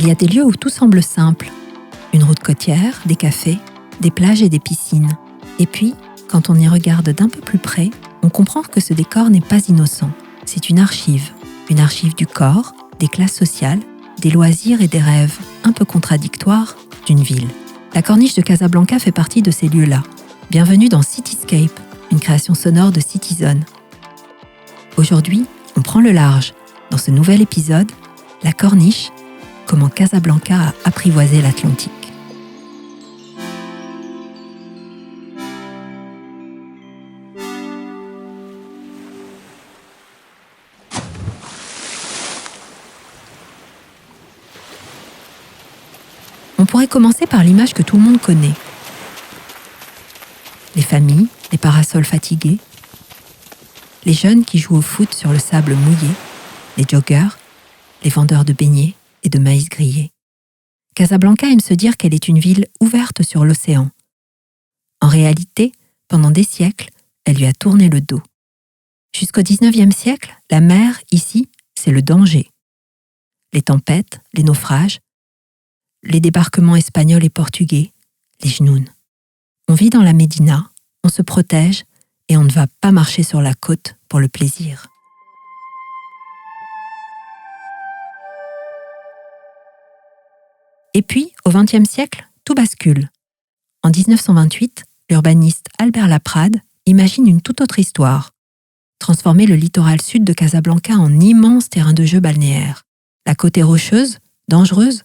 Il y a des lieux où tout semble simple. Une route côtière, des cafés, des plages et des piscines. Et puis, quand on y regarde d'un peu plus près, on comprend que ce décor n'est pas innocent. C'est une archive du corps, des classes sociales, des loisirs et des rêves, un peu contradictoires, d'une ville. La corniche de Casablanca fait partie de ces lieux-là. Bienvenue dans Cityscape, une création sonore de Citizen. Aujourd'hui, on prend le large. Dans ce nouvel épisode, la corniche, comment Casablanca a apprivoisé l'Atlantique. On pourrait commencer par l'image que tout le monde connaît. Les familles, les parasols fatigués, les jeunes qui jouent au foot sur le sable mouillé, les joggeurs, les vendeurs de beignets et de maïs grillé. Casablanca aime se dire qu'elle est une ville ouverte sur l'océan. En réalité, pendant des siècles, elle lui a tourné le dos. Jusqu'au XIXe siècle, la mer, ici, c'est le danger. Les tempêtes, les naufrages, les débarquements espagnols et portugais, les genounes. On vit dans la Médina, on se protège et on ne va pas marcher sur la côte pour le plaisir. Et puis, au XXe siècle, tout bascule. En 1928, l'urbaniste Albert Laprade imagine une toute autre histoire. Transformer le littoral sud de Casablanca en immense terrain de jeu balnéaire. La côte est rocheuse, dangereuse.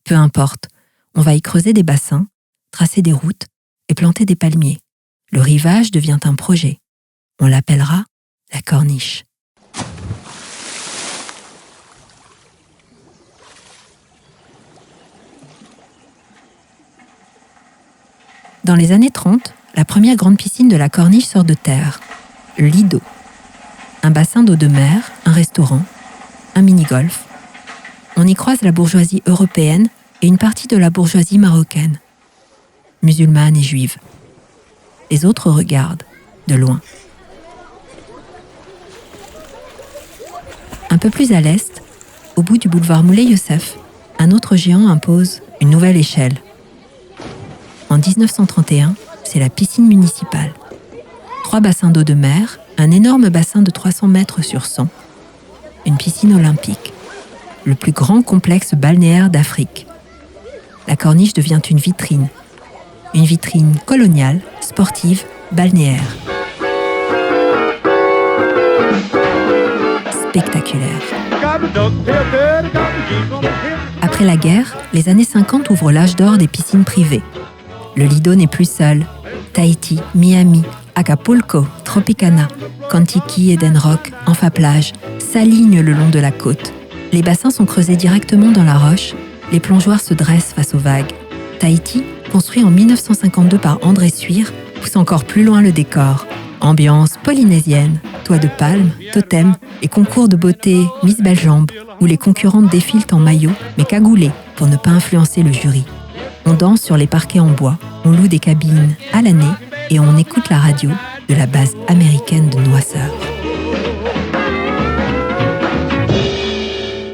Peu importe, on va y creuser des bassins, tracer des routes et planter des palmiers. Le rivage devient un projet. On l'appellera la corniche. Dans les années 30, la première grande piscine de la corniche sort de terre, le Lido. Un bassin d'eau de mer, un restaurant, un mini-golf. On y croise la bourgeoisie européenne et une partie de la bourgeoisie marocaine, musulmane et juive. Les autres regardent, de loin. Un peu plus à l'est, au bout du boulevard Moulay Youssef, un autre géant impose une nouvelle échelle. En 1931, c'est la piscine municipale. 3 bassins d'eau de mer, un énorme bassin de 300 mètres sur 100, une piscine olympique. Le plus grand complexe balnéaire d'Afrique. La corniche devient une vitrine coloniale, sportive, balnéaire. Spectaculaire. Après la guerre, les années 50 ouvrent l'âge d'or des piscines privées. Le Lido n'est plus seul. Tahiti, Miami, Acapulco, Tropicana, Contiki, Eden Rock, Enfa-Plage s'alignent le long de la côte. Les bassins sont creusés directement dans la roche, les plongeoires se dressent face aux vagues. Tahiti, construit en 1952 par André Suire, pousse encore plus loin le décor. Ambiance polynésienne, toits de palmes, totems et concours de beauté Miss Belle-Jambe, où les concurrentes défilent en maillot, mais cagoulées pour ne pas influencer le jury. On danse sur les parquets en bois, on loue des cabines à l'année et on écoute la radio de la base américaine de Noisseur.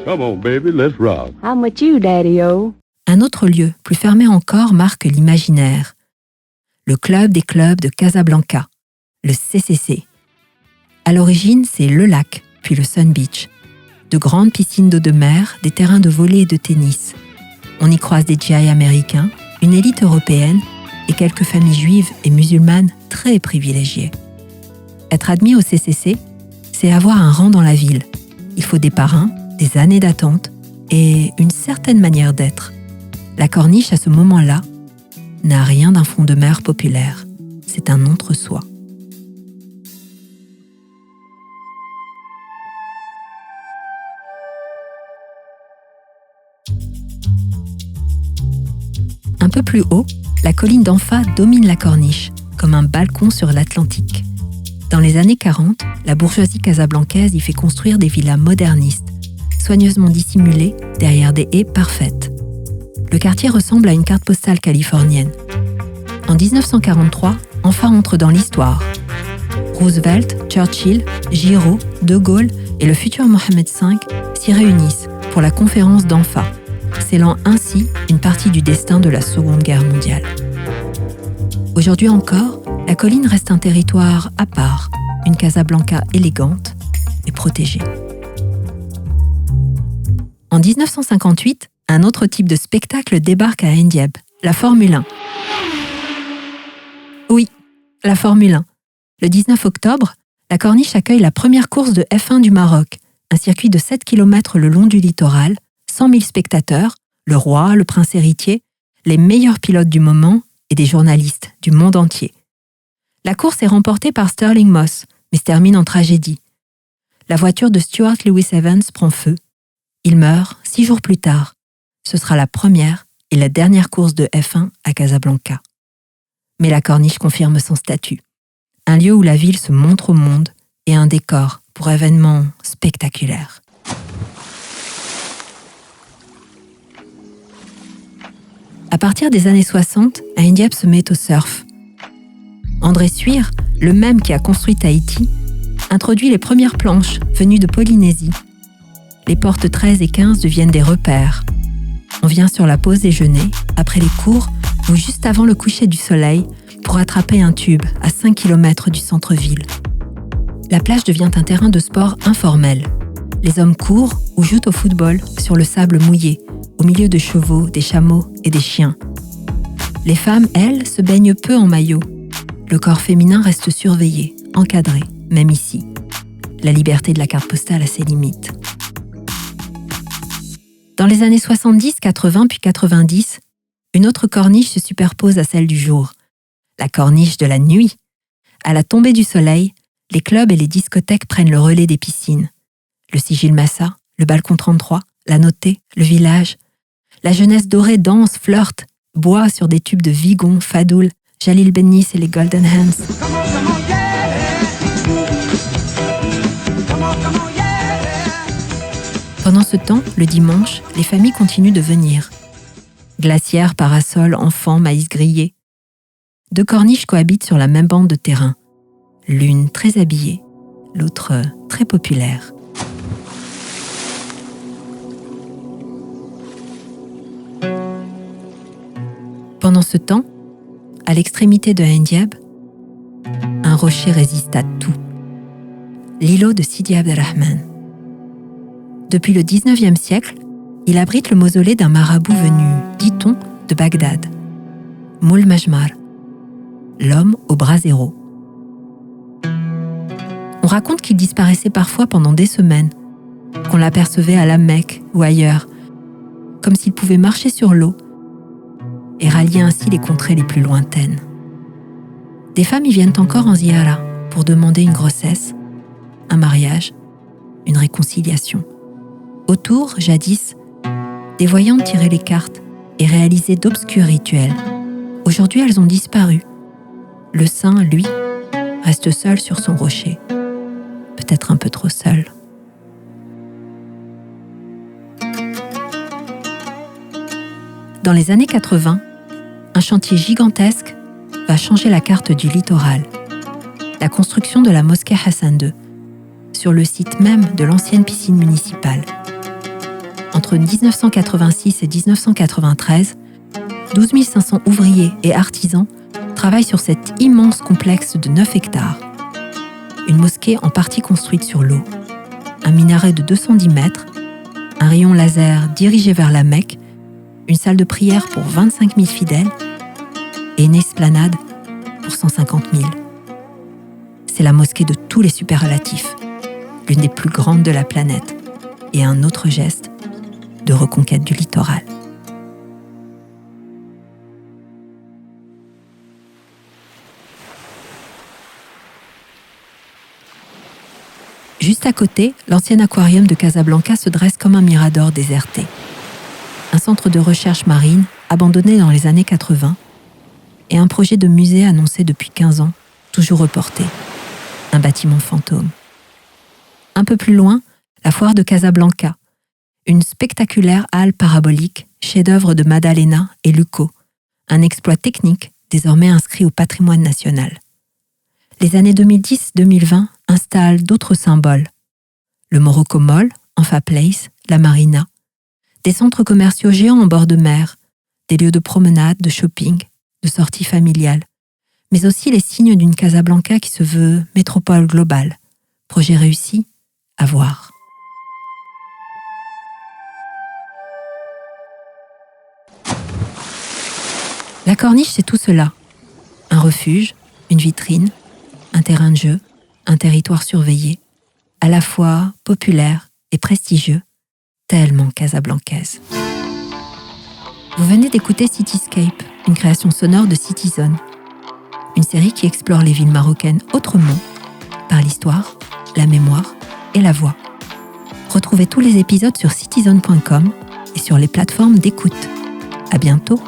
Come on, baby, let's rock. I'm with you, Daddy-O. Un autre lieu, plus fermé encore, marque l'imaginaire. Le club des clubs de Casablanca, le CCC. À l'origine, c'est le lac, puis le Sun Beach. De grandes piscines d'eau de mer, des terrains de volley et de tennis. On y croise des GI américains, une élite européenne et quelques familles juives et musulmanes très privilégiées. Être admis au CCC, c'est avoir un rang dans la ville. Il faut des parrains, des années d'attente et une certaine manière d'être. La corniche, à ce moment-là, n'a rien d'un front de mer populaire. C'est un entre-soi. Un peu plus haut, la colline d'Enfa domine la corniche, comme un balcon sur l'Atlantique. Dans les années 40, la bourgeoisie casablancaise y fait construire des villas modernistes, soigneusement dissimulées derrière des haies parfaites. Le quartier ressemble à une carte postale californienne. En 1943, Enfa entre dans l'histoire. Roosevelt, Churchill, Giraud, De Gaulle et le futur Mohamed V s'y réunissent pour la conférence d'Enfa, scellant ainsi une partie du destin de la Seconde Guerre mondiale. Aujourd'hui encore, la colline reste un territoire à part, une Casablanca élégante et protégée. En 1958, un autre type de spectacle débarque à Ain Diab, la Formule 1. Oui, la Formule 1. Le 19 octobre, la Corniche accueille la première course de F1 du Maroc, un circuit de 7 km le long du littoral, 100 000 spectateurs, le roi, le prince héritier, les meilleurs pilotes du moment et des journalistes du monde entier. La course est remportée par Stirling Moss, mais se termine en tragédie. La voiture de Stuart Lewis Evans prend feu. Il meurt 6 jours plus tard. Ce sera la première et la dernière course de F1 à Casablanca. Mais la Corniche confirme son statut. Un lieu où la ville se montre au monde et un décor pour événements spectaculaires. À partir des années 60, Ain Diab se met au surf. André Suire, le même qui a construit Tahiti, introduit les premières planches venues de Polynésie. Les portes 13 et 15 deviennent des repères. On vient sur la pause déjeuner, après les cours ou juste avant le coucher du soleil pour attraper un tube à 5 km du centre-ville. La plage devient un terrain de sport informel. Les hommes courent ou jouent au football sur le sable mouillé, au milieu de chevaux, des chameaux et des chiens. Les femmes, elles, se baignent peu en maillot. Le corps féminin reste surveillé, encadré, même ici. La liberté de la carte postale a ses limites. Dans les années 70, 80 puis 90, une autre corniche se superpose à celle du jour. La corniche de la nuit. À la tombée du soleil, les clubs et les discothèques prennent le relais des piscines. Le Sigil Massa, le Balcon 33, la Notée, le Village. La jeunesse dorée danse, flirte, boit sur des tubes de Vigon, Fadoul, Jalil Bennis et les Golden Hands. Pendant ce temps, le dimanche, les familles continuent de venir. Glacière, parasol, enfants, maïs grillé. 2 corniches cohabitent sur la même bande de terrain. L'une très habillée, l'autre très populaire. Pendant ce temps, à l'extrémité de Ain Diab, un rocher résiste à tout. L'îlot de Sidi Abdelrahman. Depuis le 19e siècle, il abrite le mausolée d'un marabout venu, dit-on, de Bagdad. Moul Majmar, l'homme au bras zéro. On raconte qu'il disparaissait parfois pendant des semaines, qu'on l'apercevait à la Mecque ou ailleurs, comme s'il pouvait marcher sur l'eau et rallier ainsi les contrées les plus lointaines. Des femmes y viennent encore en ziyara pour demander une grossesse, un mariage, une réconciliation. Autour, jadis, des voyantes tiraient les cartes et réalisaient d'obscurs rituels. Aujourd'hui, elles ont disparu. Le saint, lui, reste seul sur son rocher. Peut-être un peu trop seul. Dans les années 80, un chantier gigantesque va changer la carte du littoral. La construction de la mosquée Hassan II, sur le site même de l'ancienne piscine municipale. Entre 1986 et 1993, 12 500 ouvriers et artisans travaillent sur cet immense complexe de 9 hectares. Une mosquée en partie construite sur l'eau, un minaret de 210 mètres, un rayon laser dirigé vers la Mecque, une salle de prière pour 25 000 fidèles et une esplanade pour 150 000. C'est la mosquée de tous les superlatifs, l'une des plus grandes de la planète, et un autre geste de reconquête du littoral. Juste à côté, l'ancien aquarium de Casablanca se dresse comme un mirador déserté. Un centre de recherche marine abandonné dans les années 80 et un projet de musée annoncé depuis 15 ans, toujours reporté. Un bâtiment fantôme. Un peu plus loin, la foire de Casablanca, une spectaculaire halle parabolique, chef-d'œuvre de Maddalena et Luco, un exploit technique désormais inscrit au patrimoine national. Les années 2010-2020 installent d'autres symboles. Le Morocco Mall, Enfa Place, la Marina, Des centres commerciaux géants en bord de mer, des lieux de promenade, de shopping, de sorties familiales, mais aussi les signes d'une Casablanca qui se veut métropole globale. Projet réussi, à voir. La Corniche, c'est tout cela. Un refuge, une vitrine, un terrain de jeu, un territoire surveillé, à la fois populaire et prestigieux, tellement casablancaise. Vous venez d'écouter Cityscape, une création sonore de Citizen, une série qui explore les villes marocaines autrement, par l'histoire, la mémoire et la voix. Retrouvez tous les épisodes sur citizen.com et sur les plateformes d'écoute. À bientôt!